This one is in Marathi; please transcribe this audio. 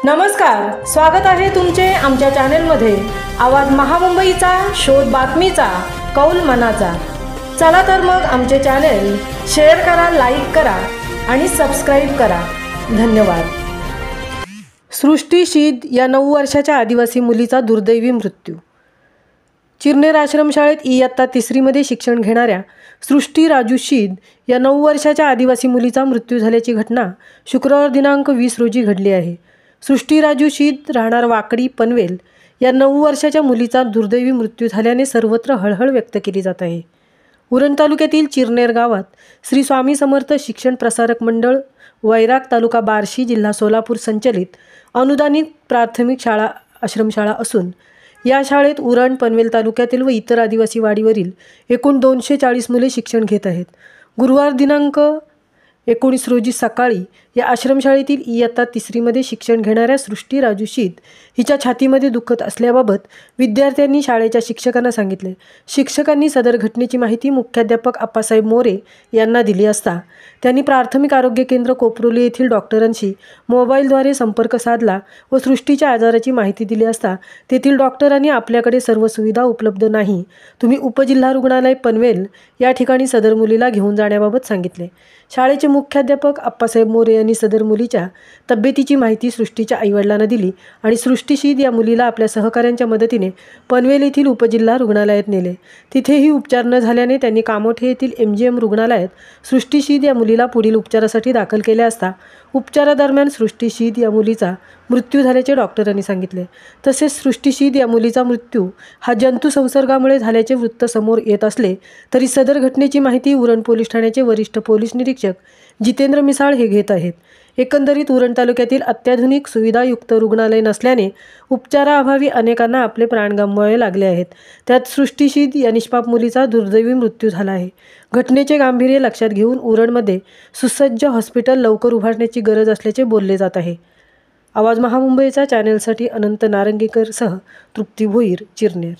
नमस्कार, स्वागत आहे तुमचे आमच्या चॅनलमध्ये। आवाज महामुंबईचा, शोध बातमीचा, कौल मनाचा। चला तर मग आमचे चॅनल शेअर करा, लाईक करा आणि सबस्क्राइब करा। धन्यवाद। सृष्टी शीद या 9 वर्षाच्या आदिवासी मुलीचा दुर्दैवी मृत्यू। चिरनेर आश्रमशाळेत इयत्ता 3री मध्ये शिक्षण घेणाऱ्या सृष्टी राजू शीद या 9 वर्षाच्या आदिवासी मुलीचा मृत्यू झाल्याची घटना शुक्रवार दिनांक 20 रोजी घडली आहे। सृष्टी राजू शीद राहणार वाकडी पनवेल या 9 वर्षाच्या मुलीचा दुर्दैवी मृत्यू झाल्याने सर्वत्र हळहळ व्यक्त केली जात आहे। उरण तालुक्यातील चिरनेर गावात श्री स्वामी समर्थ शिक्षण प्रसारक मंडळ वैराग तालुका बार्शी जिल्हा सोलापूर संचलित अनुदानित प्राथमिक शाळा आश्रमशाळा असून या शाळेत उरण पनवेल तालुक्यातील व इतर आदिवासी वाडीवरील एकूण 240 मुले शिक्षण घेत आहेत। गुरुवार दिनांक 19 रोजी सकाळी या आश्रमशाळेतील इयत्ता 3री मध्ये शिक्षण घेणाऱ्या सृष्टी राजू शीद हिच्या छातीमध्ये दुखत असल्याबाबत विद्यार्थ्यांनी शाळेच्या शिक्षकांना सांगितले। शिक्षकांनी सदर घटनेची माहिती मुख्याध्यापक आप्पासाहेब मोरे यांना दिली असता त्यांनी प्राथमिक आरोग्य केंद्र कोपरोली येथील डॉक्टरांशी मोबाईलद्वारे संपर्क साधला व सृष्टीच्या आजाराची माहिती दिली असता तेथील डॉक्टरांनी आपल्याकडे सर्व सुविधा उपलब्ध नाही, तुम्ही उपजिल्हा रुग्णालय पनवेल या ठिकाणी सदर मुलीला घेऊन जाण्याबाबत सांगितले। शाळेचे मुख्याध्यापक आप्पासाहेब मोरे यांनी सदर मुलीच्या तब्येतीची माहिती सृष्टीच्या आईवडिलांना दिली आणि सृष्टी शीद या मुलीला आपल्या सहकाऱ्यांच्या मदतीने पनवेल येथील उपजिल्हा रुग्णालयात नेले। तिथेही उपचार न झाल्याने त्यांनी कामोठे येथील MGM रुग्णालयात सृष्टी शीद या मुलीला पुढील उपचारासाठी दाखल केले असता उपचारादरम्यान सृष्टी शीद या मुलीचा मृत्यू झाल्याचे डॉक्टरांनी सांगितले। तसेच सृष्टी शीद या मुलीचा मृत्यू हा जंतू संसर्गामुळे झाल्याचे वृत्त समोर येत असले तरी सदर घटनेची माहिती उरण पोलीस ठाण्याचे वरिष्ठ पोलीस निरीक्षक जितेंद्र मिसाळ हे घेत आहेत। एकंदरीत उरण तालुक्यातील अत्याधुनिक सुविधायुक्त रुग्णालय नसल्याने उपचाराअभावी अनेकांना आपले प्राण गमवावे लागले आहेत। त्यात सृष्टी शीद या निष्पाप मुलीचा दुर्दैवी मृत्यू झाला आहे। घटनेचे गांभीर्य लक्षात घेऊन उरणमध्ये सुसज्ज हॉस्पिटल लवकर उभारण्याची गरज असल्याचे बोलले जात आहे। आवाज महामुंबईचा चॅनलसाठी अनंत नारंगीकर सह तृप्ती भोईर, चिरनेर।